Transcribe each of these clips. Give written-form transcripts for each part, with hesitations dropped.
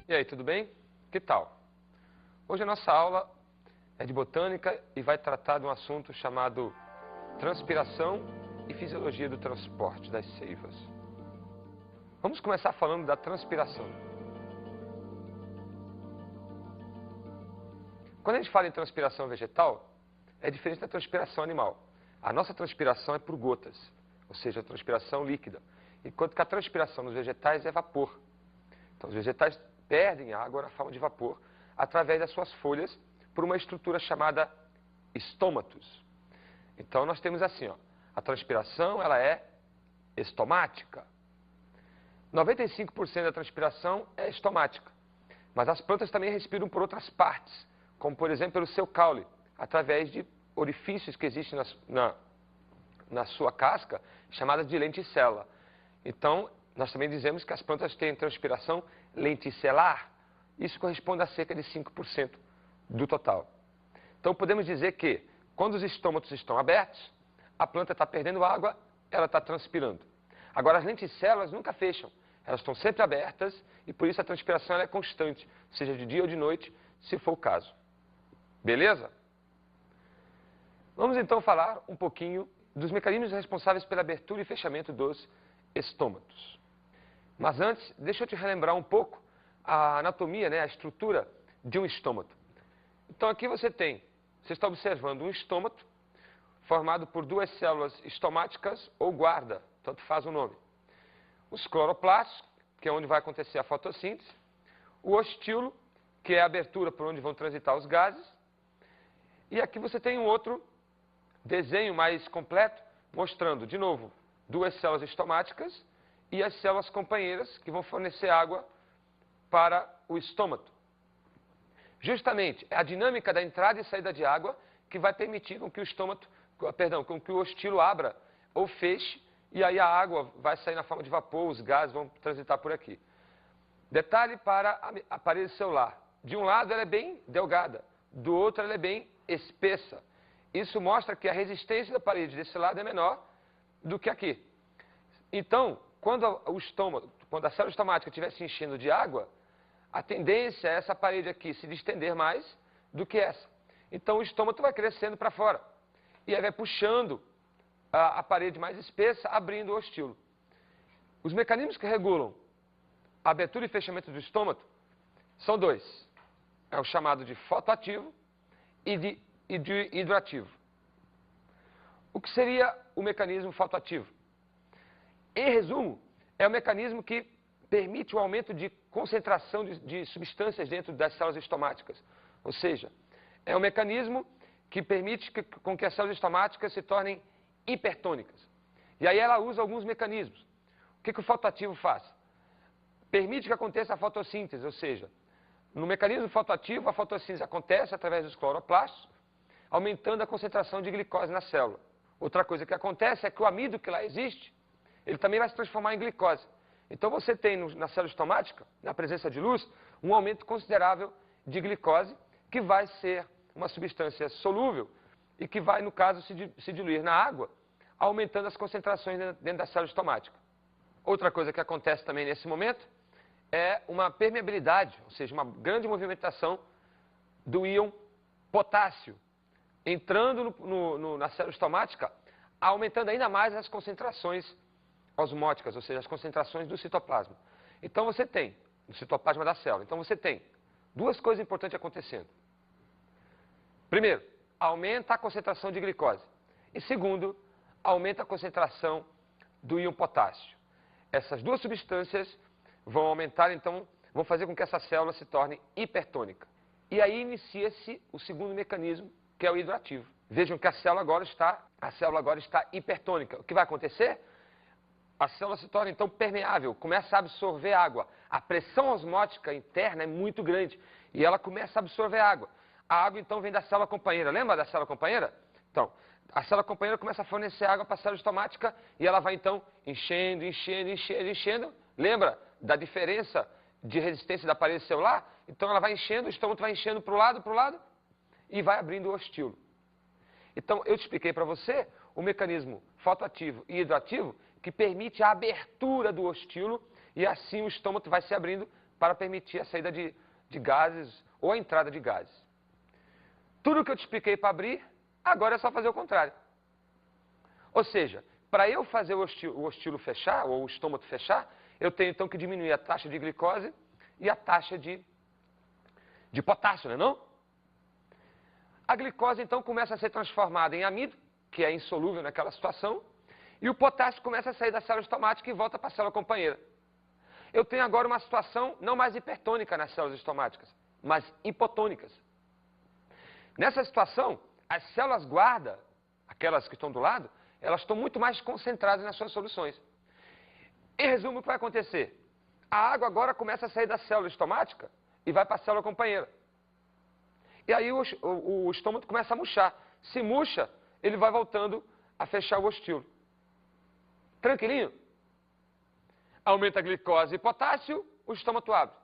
E aí, tudo bem? Que tal? Hoje a nossa aula é de botânica e vai tratar de um assunto chamado transpiração e fisiologia do transporte das seivas. Vamos começar falando da transpiração. Quando a gente fala em transpiração vegetal, é diferente da transpiração animal. A nossa transpiração é por gotas, ou seja, a transpiração líquida, enquanto que a transpiração nos vegetais é vapor. Então, os vegetais perdem água na forma de vapor através das suas folhas por uma estrutura chamada estômatos. Então, nós temos assim, a transpiração ela é estomática. 95% da transpiração é estomática, mas as plantas também respiram por outras partes, como, por exemplo, pelo seu caule, através de orifícios que existem na sua casca, chamadas de lenticela. Então, nós também dizemos que as plantas têm transpiração lenticelar. Isso corresponde a cerca de 5% do total. Então, podemos dizer que, quando os estômatos estão abertos, a planta está perdendo água, ela está transpirando. Agora, as lenticelas nunca fecham. Elas estão sempre abertas e, por isso, a transpiração ela é constante, seja de dia ou de noite, se for o caso. Beleza? Vamos, então, falar um pouquinho dos mecanismos responsáveis pela abertura e fechamento dos estômatos. Mas antes, deixa eu te relembrar um pouco a anatomia, a estrutura de um estômato. Então aqui você está observando um estômato formado por duas células estomáticas ou guarda, tanto faz o nome. Os cloroplastos, que é onde vai acontecer a fotossíntese. O ostíolo, que é a abertura por onde vão transitar os gases. E aqui você tem um outro desenho mais completo, mostrando, de novo, duas células estomáticas e as células companheiras que vão fornecer água para o estômato. Justamente, é a dinâmica da entrada e saída de água que vai permitir com que o ostíolo abra ou feche, e aí a água vai sair na forma de vapor, os gases vão transitar por aqui. Detalhe para a parede celular. De um lado ela é bem delgada, do outro ela é bem espessa. Isso mostra que a resistência da parede desse lado é menor do que aqui. Então, quando a célula estomática estiver se enchendo de água, a tendência é essa parede aqui se distender mais do que essa. Então, o estômago vai crescendo para fora. E aí vai puxando a parede mais espessa, abrindo o ostíolo. Os mecanismos que regulam a abertura e fechamento do estômago são dois. É o chamado de fotoativo e de hidroativo. O que seria o mecanismo fotoativo? Em resumo, é o mecanismo que permite o aumento de concentração de substâncias dentro das células estomáticas. Ou seja, é um mecanismo que permite com que as células estomáticas se tornem hipertônicas. E aí ela usa alguns mecanismos. O que o fotoativo faz? Permite que aconteça a fotossíntese, ou seja, no mecanismo fotoativo, a fotossíntese acontece através dos cloroplastos, aumentando a concentração de glicose na célula. Outra coisa que acontece é que o amido que lá existe, ele também vai se transformar em glicose. Então você tem na célula estomática, na presença de luz, um aumento considerável de glicose, que vai ser uma substância solúvel e que vai, no caso, se diluir na água, aumentando as concentrações dentro da célula estomática. Outra coisa que acontece também nesse momento é uma permeabilidade, ou seja, uma grande movimentação do íon potássio, entrando na célula estomática, aumentando ainda mais as concentrações osmóticas, ou seja, as concentrações do citoplasma. Então você tem, no citoplasma da célula, então você tem duas coisas importantes acontecendo. Primeiro, aumenta a concentração de glicose. E segundo, aumenta a concentração do íon potássio. Essas duas substâncias vão aumentar, então, vão fazer com que essa célula se torne hipertônica. E aí inicia-se o segundo mecanismo, que é o hidroativo. Vejam que a célula agora está hipertônica. O que vai acontecer? A célula se torna, então, permeável, começa a absorver água. A pressão osmótica interna é muito grande e ela começa a absorver água. A água, então, vem da célula companheira. Lembra da célula companheira? Então, a célula companheira começa a fornecer água para a célula estomática e ela vai, então, enchendo. Lembra da diferença de resistência da parede celular? Então, ela vai enchendo, o estômago vai enchendo para o lado e vai abrindo o ostíolo. Então, eu te expliquei para você o mecanismo fotoativo e hidroativo que permite a abertura do ostíolo e assim o estômago vai se abrindo para permitir a saída de gases ou a entrada de gases. Tudo que eu te expliquei para abrir, agora é só fazer o contrário. Ou seja, para eu fazer o ostilo fechar, ou o estômago fechar, eu tenho então que diminuir a taxa de glicose e a taxa de potássio, não é não? A glicose então começa a ser transformada em amido, que é insolúvel naquela situação, e o potássio começa a sair da célula estomática e volta para a célula companheira. Eu tenho agora uma situação não mais hipertônica nas células estomáticas, mas hipotônicas. Nessa situação, as células guarda, aquelas que estão do lado, elas estão muito mais concentradas nas suas soluções. Em resumo, o que vai acontecer? A água agora começa a sair da célula estomática e vai para a célula companheira. E aí o estômago começa a murchar. Se murcha, ele vai voltando a fechar o ostilo. Tranquilinho? Aumenta a glicose e potássio, o estômago abre.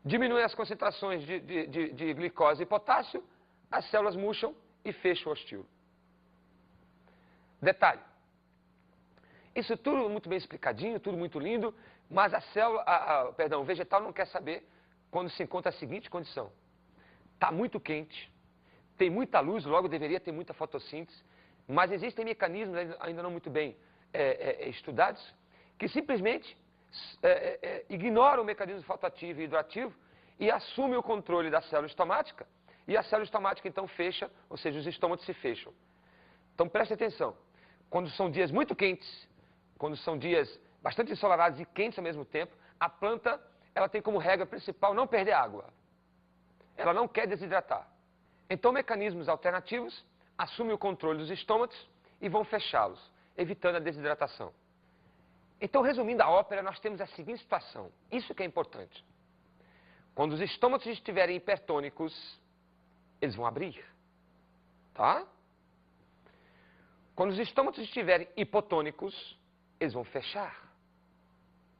Diminui as concentrações de glicose e potássio, as células murcham e fecham o ostilo. Detalhe. Isso tudo muito bem explicadinho, tudo muito lindo, mas o vegetal não quer saber quando se encontra a seguinte condição. Está muito quente, tem muita luz, logo deveria ter muita fotossíntese, mas existem mecanismos ainda não muito bem estudados que simplesmente ignoram o mecanismo fotoativo e hidroativo e assume o controle da célula estomática e a célula estomática então fecha, ou seja, os estômagos se fecham. Então preste atenção, quando são dias muito quentes, quando são dias bastante ensolarados e quentes ao mesmo tempo, a planta ela tem como regra principal não perder água. Ela não quer desidratar. Então mecanismos alternativos assumem o controle dos estômagos e vão fechá-los, evitando a desidratação. Então, resumindo a ópera, nós temos a seguinte situação. Isso que é importante. Quando os estômagos estiverem hipertônicos, eles vão abrir. Tá? Quando os estômagos estiverem hipotônicos, eles vão fechar.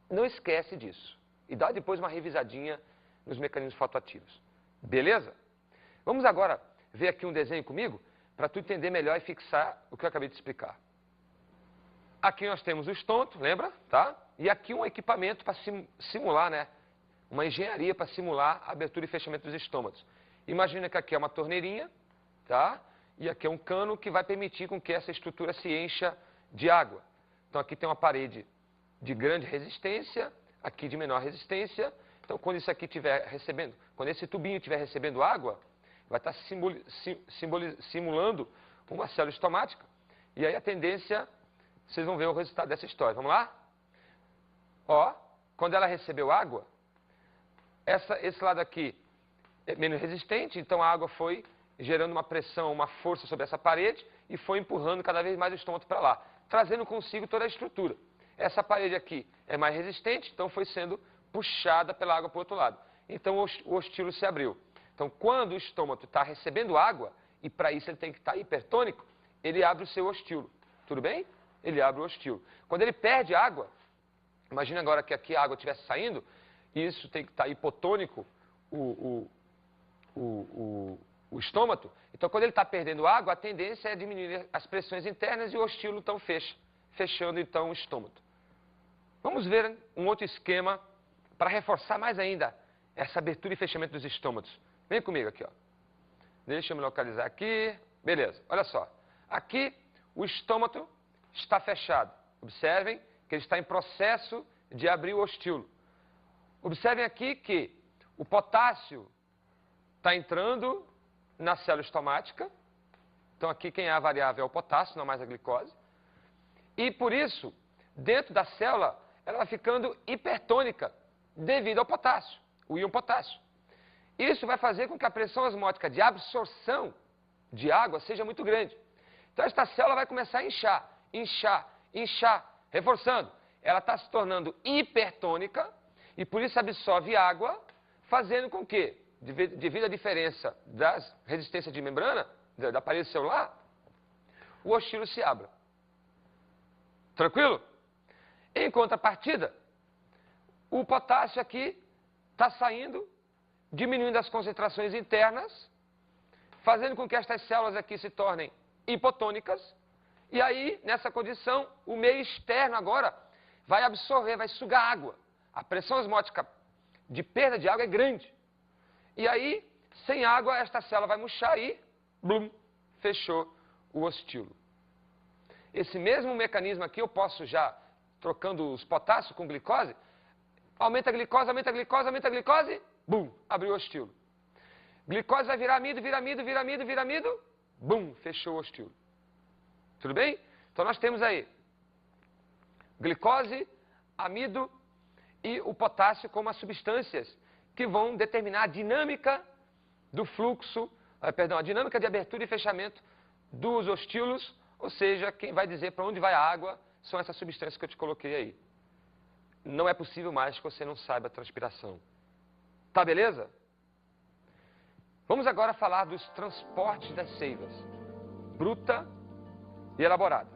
Não esquece disso. E dá depois uma revisadinha nos mecanismos fotoativos. Beleza? Vamos agora ver aqui um desenho comigo, para tu entender melhor e fixar o que eu acabei de explicar. Aqui nós temos o estômago, lembra? Tá? E aqui um equipamento para simular, né? Uma engenharia para simular a abertura e fechamento dos estômagos. Imagina que aqui é uma torneirinha, tá? E aqui é um cano que vai permitir com que essa estrutura se encha de água. Então aqui tem uma parede de grande resistência, aqui de menor resistência. Então quando isso aqui estiver recebendo, quando esse tubinho estiver recebendo água, vai estar simulando uma célula estomática. E aí a tendência, vocês vão ver o resultado dessa história. Vamos lá? Ó, quando ela recebeu água, esse lado aqui é menos resistente, então a água foi gerando uma pressão, uma força sobre essa parede e foi empurrando cada vez mais o estômago para lá, trazendo consigo toda a estrutura. Essa parede aqui é mais resistente, então foi sendo puxada pela água para o outro lado. Então o ostilo se abriu. Então quando o estômago está recebendo água, e para isso ele tem que estar hipertônico, ele abre o seu ostilo. Tudo bem? Ele abre o ostilo. Quando ele perde água, imagina agora que aqui a água estivesse saindo, e isso tem que estar hipotônico, o estômago. Então, quando ele está perdendo água, a tendência é diminuir as pressões internas e o ostilo então fecha, fechando então o estômago. Vamos ver um outro esquema para reforçar mais ainda essa abertura e fechamento dos estômagos. Vem comigo aqui, ó. Deixa eu me localizar aqui. Beleza, olha só. Aqui o estômago está fechado. Observem que ele está em processo de abrir o ostilo. Observem aqui que o potássio está entrando na célula estomática. Então aqui quem é a variável é o potássio, não mais a glicose. E por isso, dentro da célula, ela vai ficando hipertônica devido ao potássio, o íon potássio. Isso vai fazer com que a pressão osmótica de absorção de água seja muito grande. Então esta célula vai começar a inchar, inchar, inchar, reforçando. Ela está se tornando hipertônica e por isso absorve água, fazendo com que, devido à diferença das resistências de membrana, da parede celular, o ostilo se abra. Tranquilo? Em contrapartida, o potássio aqui está saindo, diminuindo as concentrações internas, fazendo com que estas células aqui se tornem hipotônicas, e aí, nessa condição, o meio externo agora vai absorver, vai sugar água. A pressão osmótica de perda de água é grande. E aí, sem água, esta célula vai murchar e, blum, fechou o ostilo. Esse mesmo mecanismo aqui eu posso já, trocando os potássios com glicose, aumenta a glicose, aumenta a glicose, aumenta a glicose, bum, abriu o ostilo. Glicose vai virar amido, vira amido, vira amido, vira amido, bum, fechou o ostilo. Tudo bem? Então nós temos aí glicose, amido e o potássio como as substâncias que vão determinar a dinâmica do fluxo, a dinâmica de abertura e fechamento dos ostilos, ou seja, quem vai dizer para onde vai a água são essas substâncias que eu te coloquei aí. Não é possível mais que você não saiba a transpiração. Tá beleza? Vamos agora falar dos transportes das seivas, bruta e elaborada.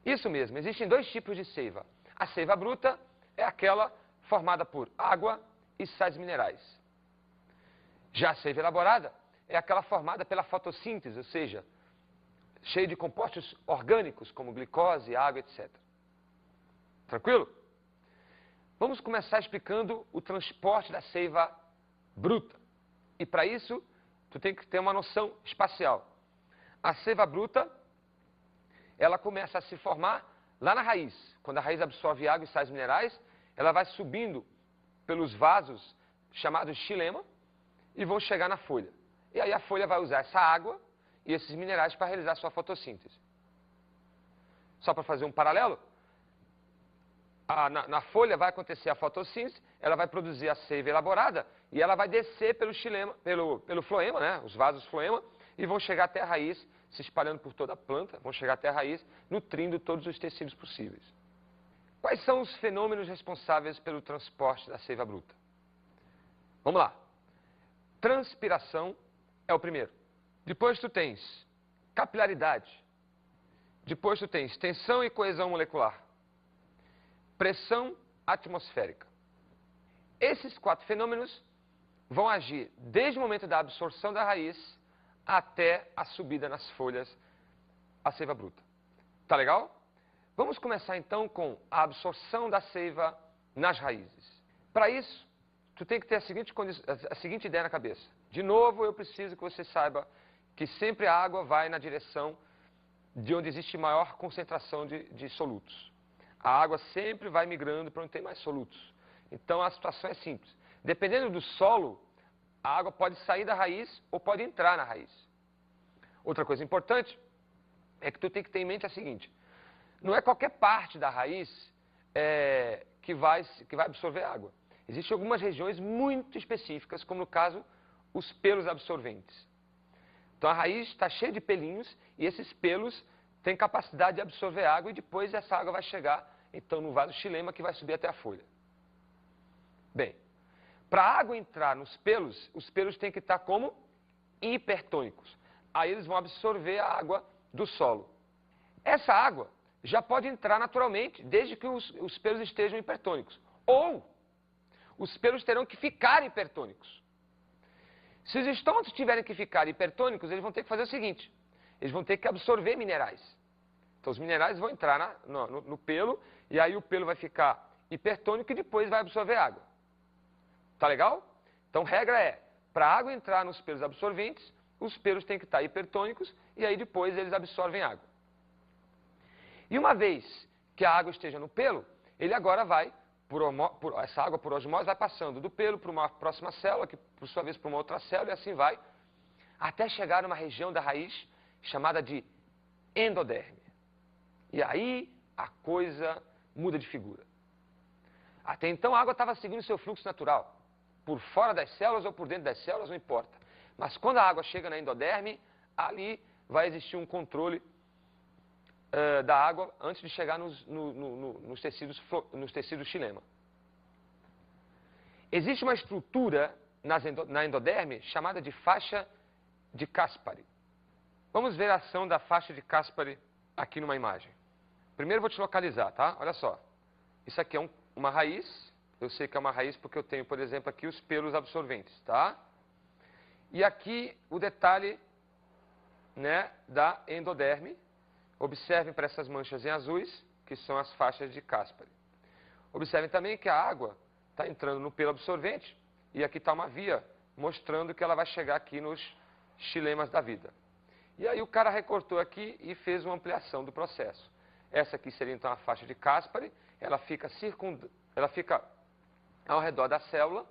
Isso mesmo, existem dois tipos de seiva. A seiva bruta é aquela formada por água e sais minerais. Já a seiva elaborada é aquela formada pela fotossíntese, ou seja, cheia de compostos orgânicos, como glicose, água, etc. Tranquilo? Vamos começar explicando o transporte da seiva bruta. E para isso, tu tem que ter uma noção espacial. A seiva bruta, ela começa a se formar lá na raiz. Quando a raiz absorve água e sais minerais, ela vai subindo pelos vasos chamados xilema e vão chegar na folha. E aí a folha vai usar essa água e esses minerais para realizar sua fotossíntese. Só para fazer um paralelo, na folha vai acontecer a fotossíntese, ela vai produzir a seiva elaborada e ela vai descer pelo xilema, pelo floema, né, os vasos floema, e vão chegar até a raiz, se espalhando por toda a planta, vão chegar até a raiz, nutrindo todos os tecidos possíveis. Quais são os fenômenos responsáveis pelo transporte da seiva bruta? Vamos lá. Transpiração é o primeiro. Depois tu tens capilaridade. Depois tu tens tensão e coesão molecular. Pressão atmosférica. Esses 4 fenômenos vão agir desde o momento da absorção da raiz até a subida nas folhas, a seiva bruta. Tá legal? Vamos começar então com a absorção da seiva nas raízes. Para isso, tu tem que ter a seguinte ideia na cabeça. De novo, eu preciso que você saiba que sempre a água vai na direção de onde existe maior concentração de solutos. A água sempre vai migrando para onde tem mais solutos. Então a situação é simples. Dependendo do solo, a água pode sair da raiz ou pode entrar na raiz. Outra coisa importante é que tu tem que ter em mente a seguinte. Não é qualquer parte da raiz que vai absorver água. Existem algumas regiões muito específicas, como no caso, os pelos absorventes. Então a raiz está cheia de pelinhos e esses pelos têm capacidade de absorver água e depois essa água vai chegar, então, no vaso xilema que vai subir até a folha. Bem, para a água entrar nos pelos, os pelos têm que estar como hipertônicos. Aí eles vão absorver a água do solo. Essa água já pode entrar naturalmente, desde que os pelos estejam hipertônicos. Ou os pelos terão que ficar hipertônicos. Se os estômatos tiverem que ficar hipertônicos, eles vão ter que fazer o seguinte. Eles vão ter que absorver minerais. Então os minerais vão entrar no pelo, e aí o pelo vai ficar hipertônico e depois vai absorver água. Tá legal? Então regra é, para a água entrar nos pelos absorventes, os pelos têm que estar hipertônicos e aí depois eles absorvem água. E uma vez que a água esteja no pelo, ele agora vai, essa água por osmose vai passando do pelo para uma próxima célula, que por sua vez para uma outra célula, e assim vai, até chegar numa região da raiz chamada de endoderme. E aí a coisa muda de figura. Até então a água estava seguindo seu fluxo natural. Por fora das células ou por dentro das células, não importa. Mas quando a água chega na endoderme, ali vai existir um controle da água antes de chegar nos tecidos xilema. Existe uma estrutura na endoderme chamada de faixa de Caspari. Vamos ver a ação da faixa de Caspari aqui numa imagem. Primeiro vou te localizar, tá? Olha só. Isso aqui é uma raiz. Eu sei que é uma raiz porque eu tenho, por exemplo, aqui os pelos absorventes, tá? E aqui o detalhe, né, da endoderme. Observem para essas manchas em azuis, que são as faixas de Caspari. Observem também que a água está entrando no pelo absorvente e aqui está uma via mostrando que ela vai chegar aqui nos xilemas da vida. E aí o cara recortou aqui e fez uma ampliação do processo. Essa aqui seria então a faixa de Caspary, ela fica ao redor da célula,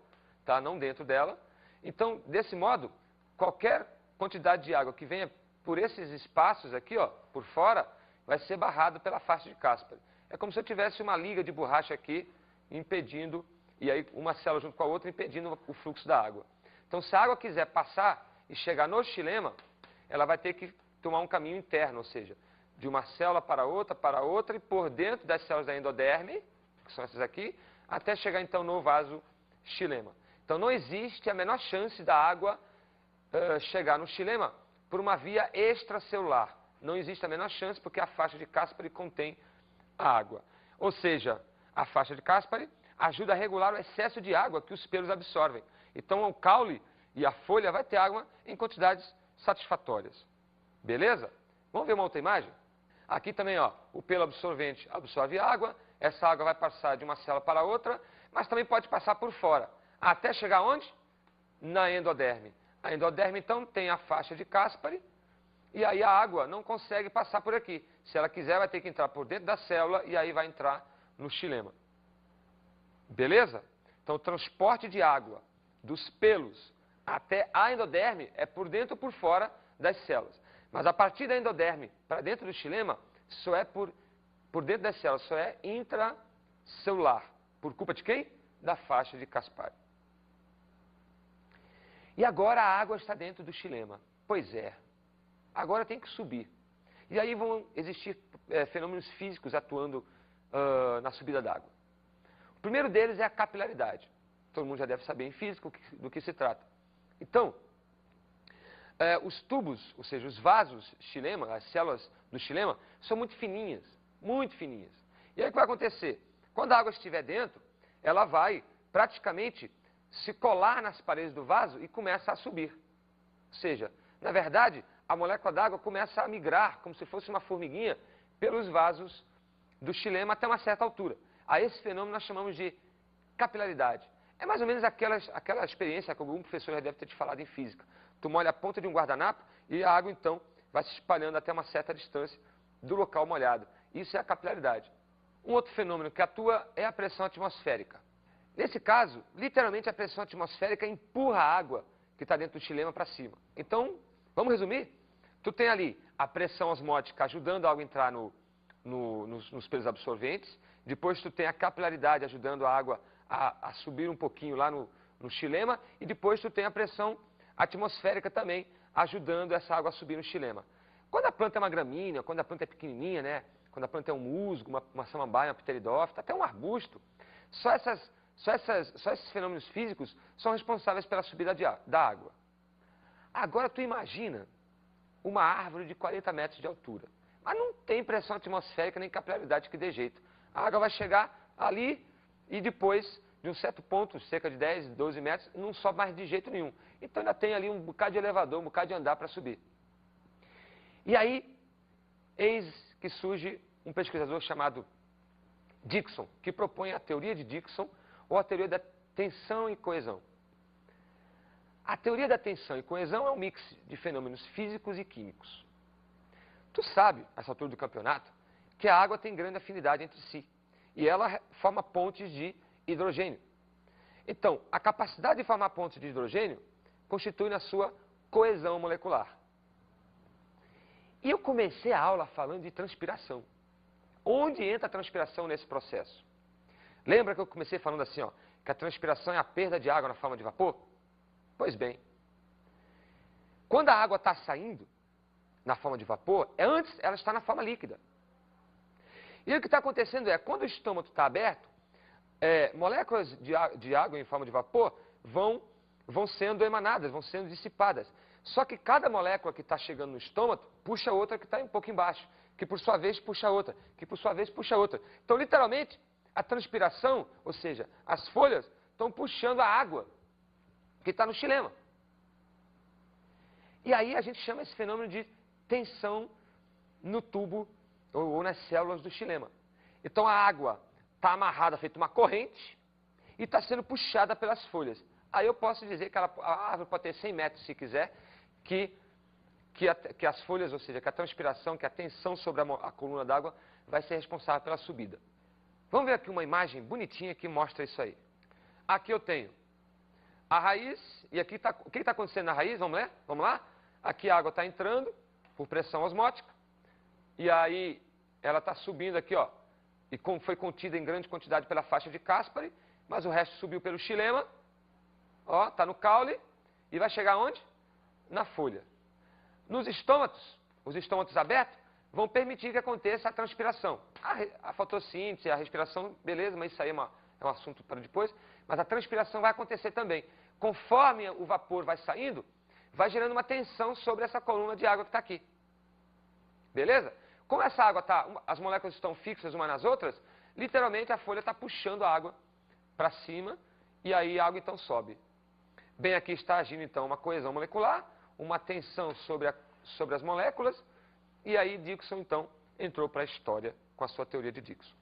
tá? Não dentro dela. Então, desse modo, qualquer quantidade de água que venha por esses espaços aqui, ó, por fora, vai ser barrado pela faixa de Caspary. É como se eu tivesse uma liga de borracha aqui impedindo, e aí uma célula junto com a outra impedindo o fluxo da água. Então, se a água quiser passar e chegar no xilema, ela vai ter que tomar um caminho interno, ou seja, de uma célula para outra e por dentro das células da endoderme, que são essas aqui, até chegar então no vaso xilema. Então não existe a menor chance da água chegar no xilema por uma via extracelular. Não existe a menor chance porque a faixa de Caspary contém a água. Ou seja, a faixa de Caspary ajuda a regular o excesso de água que os pelos absorvem. Então o caule e a folha vai ter água em quantidades satisfatórias. Beleza? Vamos ver uma outra imagem? Aqui também, ó, o pelo absorvente absorve água, essa água vai passar de uma célula para outra, mas também pode passar por fora. Até chegar onde? Na endoderme. A endoderme, então, tem a faixa de Caspary, e aí a água não consegue passar por aqui. Se ela quiser, vai ter que entrar por dentro da célula, e aí vai entrar no xilema. Beleza? Então, o transporte de água dos pelos até a endoderme é por dentro ou por fora das células. Mas a partir da endoderme para dentro do xilema, só é por dentro das células, só é intracelular. Por culpa de quem? Da faixa de Caspary. E agora a água está dentro do xilema. Pois é, agora tem que subir. E aí vão existir fenômenos físicos atuando na subida d'água. O primeiro deles é a capilaridade. Todo mundo já deve saber em física do que se trata. Então, os tubos, ou seja, os vasos xilema, as células do xilema, são muito fininhas, muito fininhas. E aí o que vai acontecer? Quando a água estiver dentro, ela vai praticamente se colar nas paredes do vaso e começa a subir. Ou seja, na verdade, a molécula d'água começa a migrar, como se fosse uma formiguinha, pelos vasos do xilema até uma certa altura. A esse fenômeno nós chamamos de capilaridade. É mais ou menos aquela experiência que algum professor já deve ter te falado em física. Tu molha a ponta de um guardanapo e a água, então, vai se espalhando até uma certa distância do local molhado. Isso é a capilaridade. Um outro fenômeno que atua é a pressão atmosférica. Nesse caso, literalmente a pressão atmosférica empurra a água que está dentro do xilema para cima. Então, vamos resumir? Tu tem ali a pressão osmótica ajudando a água a entrar nos pelos absorventes. Depois tu tem a capilaridade ajudando a água a subir um pouquinho lá no xilema. E depois tu tem a pressão atmosférica também ajudando essa água a subir no xilema. Quando a planta é uma gramínea, quando a planta é pequenininha, né? Quando a planta é um musgo, uma samambaia, uma pteridófita, até um arbusto, só esses fenômenos físicos são responsáveis pela subida da água. Agora tu imagina uma árvore de 40 metros de altura, mas não tem pressão atmosférica nem capilaridade que dê jeito. A água vai chegar ali e depois, de um certo ponto, cerca de 10, 12 metros, não sobe mais de jeito nenhum. Então ainda tem ali um bocado de elevador, um bocado de andar para subir. E aí, eis que surge um pesquisador chamado Dickson, que propõe a teoria de Dickson, ou a teoria da tensão e coesão. A teoria da tensão e coesão é um mix de fenômenos físicos e químicos. Tu sabe, nessa altura do campeonato, que a água tem grande afinidade entre si, e ela forma pontes de hidrogênio. Então, a capacidade de formar pontes de hidrogênio constitui na sua coesão molecular. E eu comecei a aula falando de transpiração. Onde entra a transpiração nesse processo? Lembra que eu comecei falando assim, ó, que a transpiração é a perda de água na forma de vapor? Pois bem, quando a água está saindo na forma de vapor, antes ela está na forma líquida. E o que está acontecendo é, quando o estômago está aberto, moléculas de água em forma de vapor vão sendo emanadas, vão sendo dissipadas. Só que cada molécula que está chegando no estômago puxa outra que está um pouco embaixo, que por sua vez puxa outra, que por sua vez puxa outra. Então, literalmente, a transpiração, ou seja, as folhas, estão puxando a água que está no xilema. E aí a gente chama esse fenômeno de tensão no tubo ou nas células do xilema. Então a água está amarrada, feita uma corrente, e está sendo puxada pelas folhas. Aí eu posso dizer que a árvore pode ter 100 metros, se quiser, que as folhas, ou seja, que a transpiração, que a tensão sobre a coluna d'água vai ser responsável pela subida. Vamos ver aqui uma imagem bonitinha que mostra isso aí. Aqui eu tenho a raiz, e aqui tá, o que está acontecendo na raiz? Vamos ler? Vamos lá? Aqui a água está entrando por pressão osmótica, e aí ela está subindo aqui, ó, e foi contida em grande quantidade pela faixa de Caspary, mas o resto subiu pelo xilema, ó, está no caule, e vai chegar onde? Na folha. Nos estômatos, os estômatos abertos, vão permitir que aconteça a transpiração. A fotossíntese, a respiração, beleza, mas isso aí é um assunto para depois, mas a transpiração vai acontecer também. Conforme o vapor vai saindo, vai gerando uma tensão sobre essa coluna de água que está aqui. Beleza? Como essa água as moléculas estão fixas umas nas outras, literalmente a folha está puxando a água para cima e aí a água então sobe. Bem, aqui está agindo então uma coesão molecular, uma tensão sobre as moléculas, e aí Dickson então entrou para a história com a sua teoria de Dickson.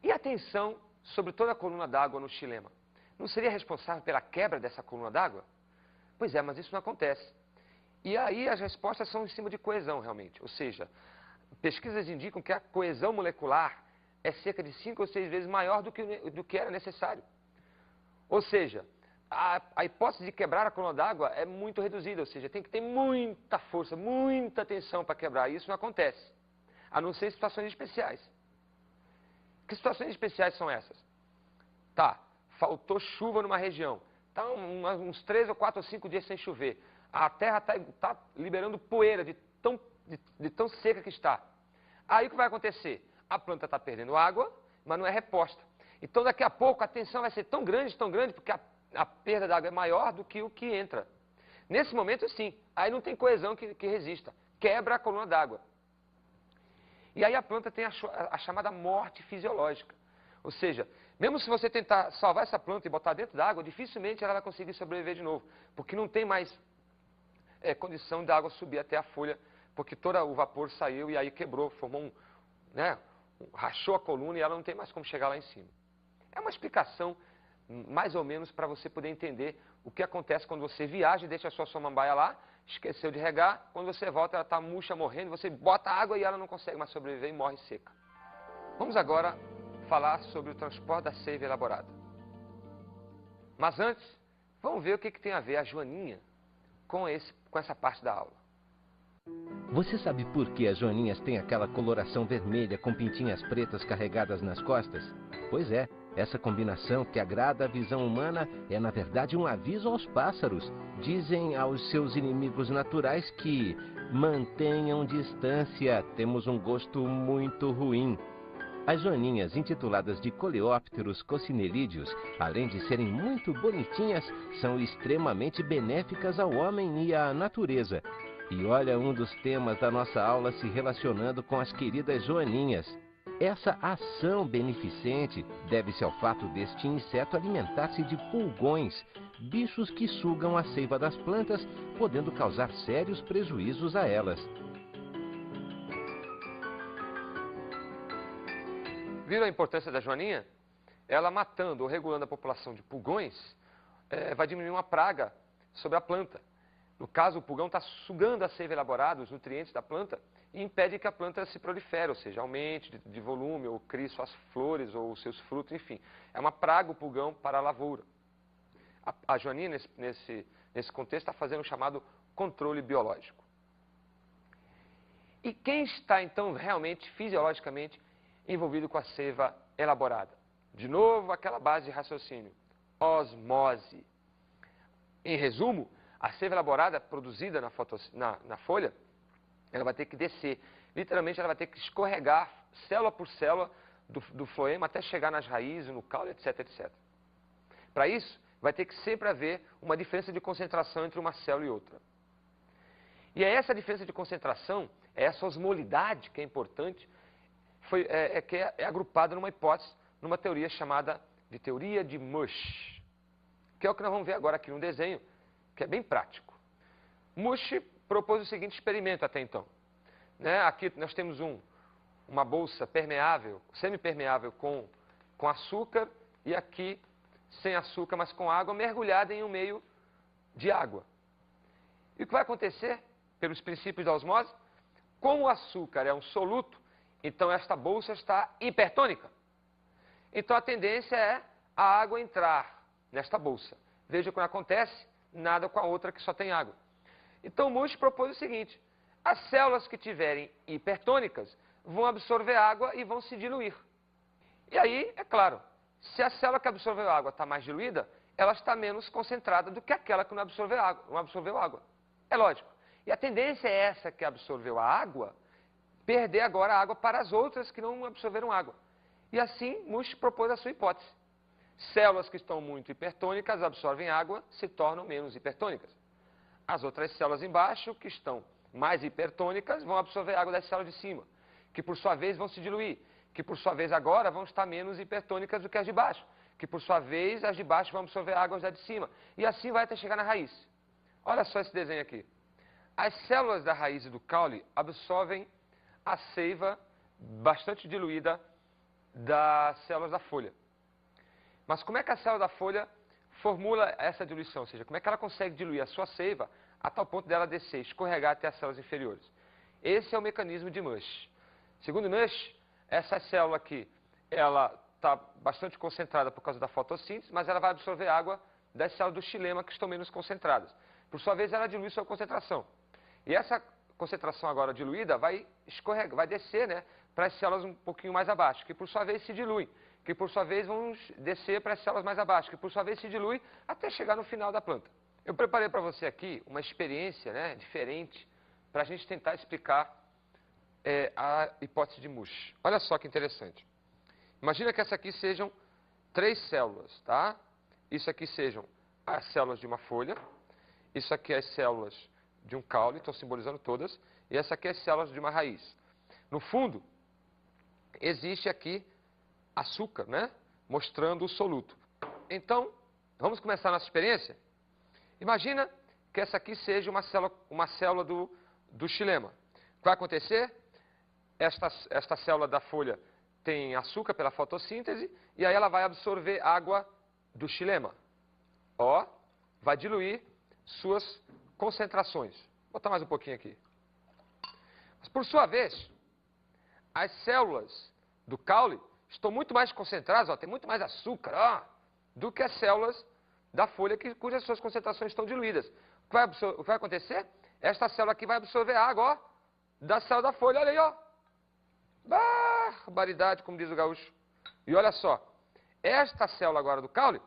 E a tensão sobre toda a coluna d'água no xilema? Não seria responsável pela quebra dessa coluna d'água? Pois é, mas isso não acontece. E aí as respostas são em cima de coesão, realmente. Ou seja, pesquisas indicam que a coesão molecular é cerca de 5 ou 6 vezes maior do que era necessário. Ou seja, a hipótese de quebrar a coluna d'água é muito reduzida. Ou seja, tem que ter muita força, muita tensão para quebrar. E isso não acontece, a não ser em situações especiais. Que situações especiais são essas? Tá, faltou chuva numa região. Está uns 3 ou 4 ou 5 dias sem chover. A terra está liberando poeira de tão seca que está. Aí o que vai acontecer? A planta está perdendo água, mas não é reposta. Então daqui a pouco a tensão vai ser tão grande, porque a perda d'água é maior do que o que entra. Nesse momento, sim. Aí não tem coesão que resista. Quebra a coluna d'água. E aí a planta tem a chamada morte fisiológica. Ou seja, mesmo se você tentar salvar essa planta e botar dentro d'água, dificilmente ela vai conseguir sobreviver de novo. Porque não tem mais condição da água subir até a folha, porque todo o vapor saiu e aí quebrou, formou rachou a coluna e ela não tem mais como chegar lá em cima. É uma explicação mais ou menos para você poder entender o que acontece quando você viaja e deixa a sua samambaia lá, esqueceu de regar, quando você volta ela está murcha, morrendo, você bota água e ela não consegue mais sobreviver e morre seca. Vamos agora falar sobre o transporte da seiva elaborada. Mas antes, vamos ver o que tem a ver a joaninha com essa parte da aula. Você sabe por que as joaninhas têm aquela coloração vermelha com pintinhas pretas carregadas nas costas? Pois é, essa combinação que agrada a visão humana é na verdade um aviso aos pássaros. Dizem aos seus inimigos naturais que mantenham distância, temos um gosto muito ruim. As joaninhas, intituladas de Coleópteros coccinelídeos, além de serem muito bonitinhas, são extremamente benéficas ao homem e à natureza. E olha um dos temas da nossa aula se relacionando com as queridas joaninhas. Essa ação beneficente deve-se ao fato deste inseto alimentar-se de pulgões, bichos que sugam a seiva das plantas, podendo causar sérios prejuízos a elas. Viram a importância da joaninha? Ela matando ou regulando a população de pulgões, vai diminuir uma praga sobre a planta. No caso, o pulgão está sugando a seiva elaborada, os nutrientes da planta, e impede que a planta se prolifere, ou seja, aumente de volume, ou crie suas flores, ou seus frutos, enfim. É uma praga o pulgão para a lavoura. A joaninha, nesse contexto, está fazendo o chamado controle biológico. E quem está, então, realmente, fisiologicamente, envolvido com a seiva elaborada? De novo, aquela base de raciocínio. Osmose. Em resumo, a seiva elaborada, produzida na folha, ela vai ter que descer. Literalmente, ela vai ter que escorregar, célula por célula, do floema até chegar nas raízes, no caule, etc, etc. Para isso, vai ter que sempre haver uma diferença de concentração entre uma célula e outra. E é essa diferença de concentração, é essa osmolidade que é importante, que é agrupada numa hipótese, numa teoria chamada de teoria de Mush, que é o que nós vamos ver agora aqui no desenho, que é bem prático. Mush propôs o seguinte experimento até então. Aqui nós temos uma bolsa permeável, semipermeável com com açúcar e aqui sem açúcar, mas com água, mergulhada em um meio de água. E o que vai acontecer, pelos princípios da osmose? Como o açúcar é um soluto, então esta bolsa está hipertônica. Então a tendência é a água entrar nesta bolsa. Veja o que acontece, nada com a outra que só tem água. Então o Mush propôs o seguinte: as células que tiverem hipertônicas vão absorver água e vão se diluir. E aí, é claro, se a célula que absorveu água está mais diluída, ela está menos concentrada do que aquela que não absorveu água. É lógico. E a tendência é essa que absorveu a água, perder agora a água para as outras que não absorveram água. E assim, Mush propôs a sua hipótese. Células que estão muito hipertônicas absorvem água, se tornam menos hipertônicas. As outras células embaixo, que estão mais hipertônicas, vão absorver água das células de cima, que por sua vez vão se diluir, que por sua vez agora vão estar menos hipertônicas do que as de baixo, que por sua vez as de baixo vão absorver águas da de cima. E assim vai até chegar na raiz. Olha só esse desenho aqui. As células da raiz e do caule absorvem a seiva bastante diluída das células da folha. Mas como é que a célula da folha formula essa diluição? Ou seja, como é que ela consegue diluir a sua seiva a tal ponto dela descer, escorregar até as células inferiores? Esse é o mecanismo de Mush. Segundo Mush, essa célula aqui, ela está bastante concentrada por causa da fotossíntese, mas ela vai absorver água das células do xilema que estão menos concentradas. Por sua vez, ela dilui sua concentração. E essa concentração agora diluída vai escorregar, vai descer, né, para as células um pouquinho mais abaixo, que por sua vez se diluem, que por sua vez vão descer para as células mais abaixo, que por sua vez se dilui até chegar no final da planta. Eu preparei para você aqui uma experiência, né, diferente para a gente tentar explicar a hipótese de Mush. Olha só que interessante. Imagina que essa aqui sejam 3 células, tá? Isso aqui sejam as células de uma folha, isso aqui é as células de um caule, estou simbolizando todas, e essa aqui é as células de uma raiz. No fundo, existe aqui açúcar, né? Mostrando o soluto. Então, vamos começar a nossa experiência? Imagina que essa aqui seja uma célula do xilema. O que vai acontecer? Esta célula da folha tem açúcar pela fotossíntese e aí ela vai absorver água do xilema. Ó, vai diluir suas concentrações. Vou botar mais um pouquinho aqui. Mas por sua vez, as células do caule estão muito mais concentradas, ó, tem muito mais açúcar, ó, do que as células da folha cujas suas concentrações estão diluídas. O que vai acontecer? Esta célula aqui vai absorver água, ó, da célula da folha. Olha aí, ó. Barbaridade, como diz o gaúcho. E olha só, esta célula agora do caule,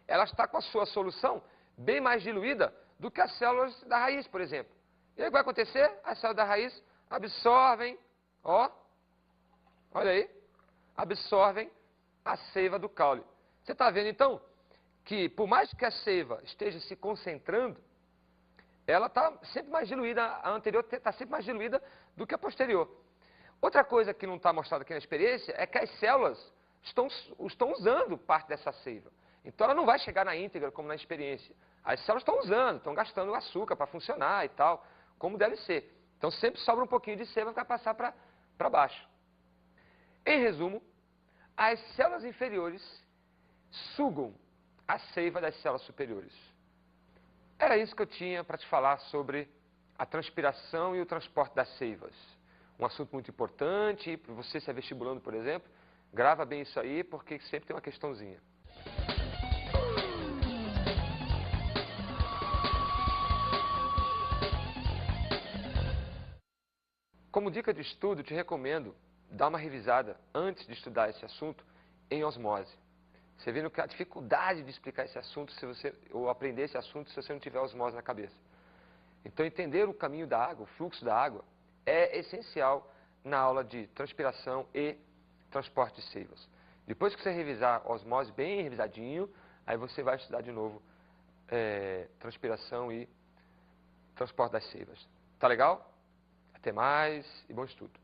ela está com a sua solução bem mais diluída do que as células da raiz, por exemplo. E aí o que vai acontecer? As células da raiz absorvem, ó, olha aí, absorvem a seiva do caule. Você está vendo então que por mais que a seiva esteja se concentrando, ela está sempre mais diluída, a anterior está sempre mais diluída do que a posterior. Outra coisa que não está mostrada aqui na experiência é que as células estão usando parte dessa seiva. Então ela não vai chegar na íntegra como na experiência. As células estão usando, estão gastando açúcar para funcionar e tal, como deve ser. Então sempre sobra um pouquinho de seiva para passar para baixo. Em resumo, as células inferiores sugam a seiva das células superiores. Era isso que eu tinha para te falar sobre a transpiração e o transporte das seivas. Um assunto muito importante, para você se é vestibulando, por exemplo, grava bem isso aí, porque sempre tem uma questãozinha. Como dica de estudo, te recomendo dar uma revisada antes de estudar esse assunto em osmose. Você vê a dificuldade de explicar esse assunto ou aprender esse assunto se você não tiver osmose na cabeça. Então, entender o caminho da água, o fluxo da água, é essencial na aula de transpiração e transporte de seivas. Depois que você revisar a osmose bem revisadinho, aí você vai estudar de novo transpiração e transporte das seivas. Tá legal? Até mais e bom estudo.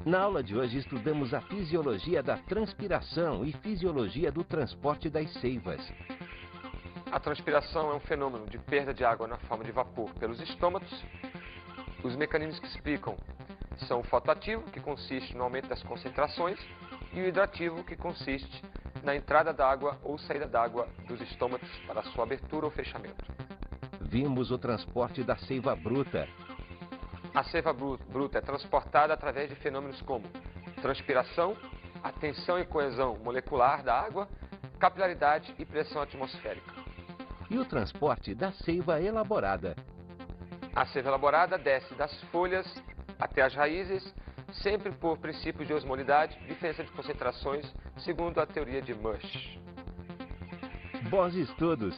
Na aula de hoje estudamos a fisiologia da transpiração e fisiologia do transporte das seivas. A transpiração é um fenômeno de perda de água na forma de vapor pelos estômatos. Os mecanismos que explicam são o fotoativo, que consiste no aumento das concentrações, e o hidrativo, que consiste na entrada d'água ou saída d'água dos estômatos para sua abertura ou fechamento. Vimos o transporte da seiva bruta. A seiva bruta é transportada através de fenômenos como transpiração, a tensão e coesão molecular da água, capilaridade e pressão atmosférica. E o transporte da seiva elaborada. A seiva elaborada desce das folhas até as raízes, sempre por princípios de osmolidade, diferença de concentrações, segundo a teoria de Mush. Bons estudos!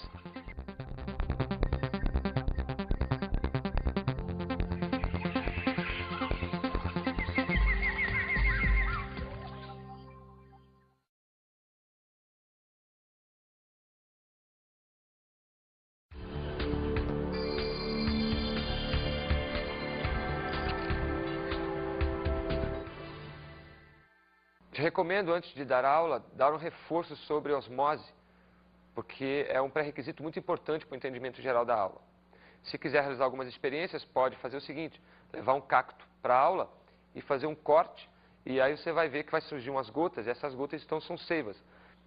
Te recomendo, antes de dar aula, dar um reforço sobre osmose, porque é um pré-requisito muito importante para o entendimento geral da aula. Se quiser realizar algumas experiências, pode fazer o seguinte: levar um cacto para a aula e fazer um corte, e aí você vai ver que vai surgir umas gotas, e essas gotas então são seivas.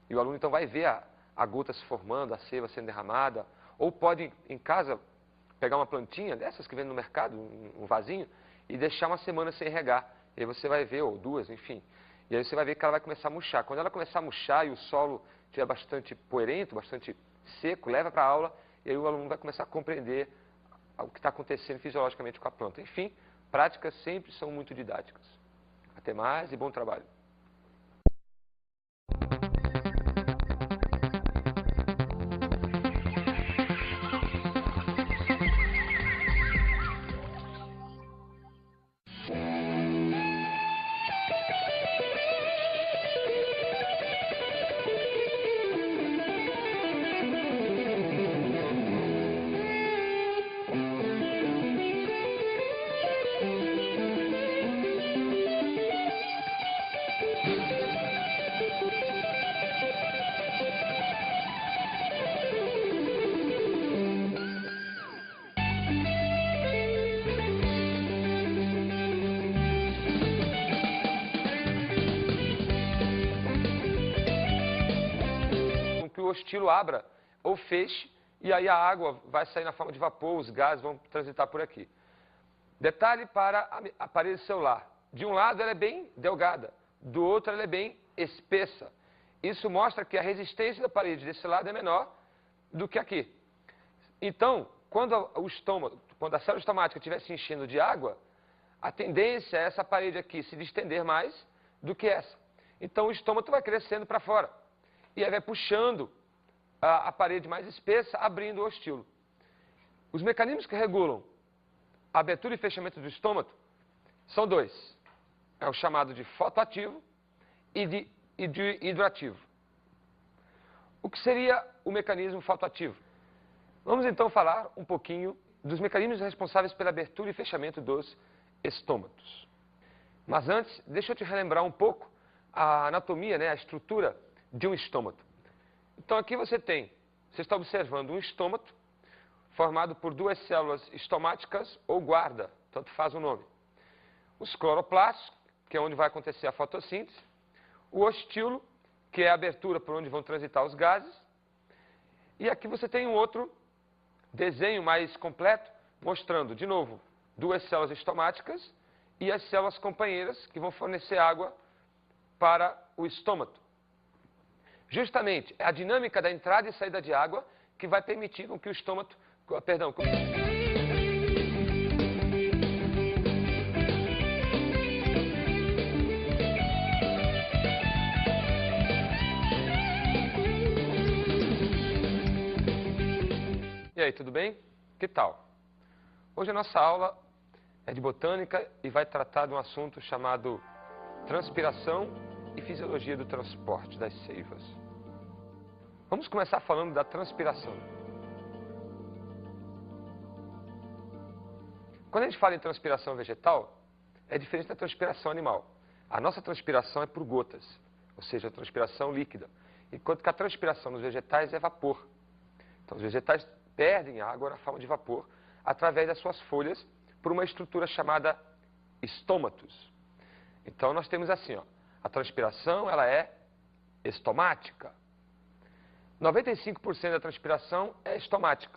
E o aluno então vai ver a gota se formando, a seiva sendo derramada, ou pode, em casa, pegar uma plantinha dessas que vem no mercado, um vasinho, e deixar uma semana sem regar. E aí você vai ver, ou duas, enfim. E aí você vai ver que ela vai começar a murchar. Quando ela começar a murchar e o solo estiver bastante poeirento, bastante seco, leva para a aula, e aí o aluno vai começar a compreender o que está acontecendo fisiologicamente com a planta. Enfim, práticas sempre são muito didáticas. Até mais e bom trabalho. O estilo abra ou feche, e aí a água vai sair na forma de vapor, os gases vão transitar por aqui. Detalhe para a parede celular. De um lado ela é bem delgada, do outro ela é bem espessa. Isso mostra que a resistência da parede desse lado é menor do que aqui. Então, quando a célula estomática estiver se enchendo de água, a tendência é essa parede aqui se distender mais do que essa. Então o estômago vai crescendo para fora. E aí vai puxando a parede mais espessa, abrindo o ostilo. Os mecanismos que regulam a abertura e fechamento do estômago são dois. É o chamado de fotoativo e de hidrativo. O que seria o mecanismo fotoativo? Vamos então falar um pouquinho dos mecanismos responsáveis pela abertura e fechamento dos estômatos. Mas antes, deixa eu te relembrar um pouco a anatomia, a estrutura de um estômago. Então aqui você está observando um estômago formado por duas células estomáticas ou guarda, tanto faz o nome. Os cloroplastos, que é onde vai acontecer a fotossíntese, o ostilo, que é a abertura por onde vão transitar os gases, e aqui você tem um outro desenho mais completo, mostrando, de novo, duas células estomáticas e as células companheiras que vão fornecer água para o estômago. Justamente, é a dinâmica da entrada e saída de água que vai permitir com que o estômago... Perdão. E aí, tudo bem? Que tal? Hoje a nossa aula é de botânica e vai tratar de um assunto chamado transpiração e fisiologia do transporte das seivas. Vamos começar falando da transpiração. Quando a gente fala em transpiração vegetal, é diferente da transpiração animal. A nossa transpiração é por gotas, ou seja, a transpiração líquida, enquanto que a transpiração nos vegetais é vapor. Então, os vegetais perdem água na forma de vapor através das suas folhas por uma estrutura chamada estômatos. Então, nós temos assim, ó, a transpiração ela é estomática. 95% da transpiração é estomática,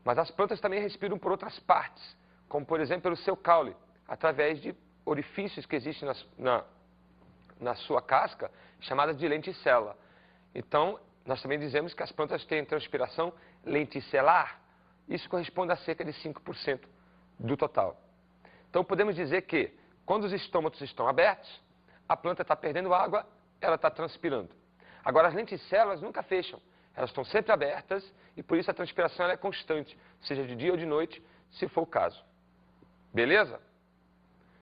mas as plantas também respiram por outras partes, como, por exemplo, pelo seu caule, através de orifícios que existem na sua casca, chamadas de lenticela. Então, nós também dizemos que as plantas têm transpiração lenticelar. Isso corresponde a cerca de 5% do total. Então, podemos dizer que, quando os estômatos estão abertos, a planta está perdendo água, ela está transpirando. Agora, as lenticelas nunca fecham. Elas estão sempre abertas e, por isso, a transpiração ela é constante, seja de dia ou de noite, se for o caso. Beleza?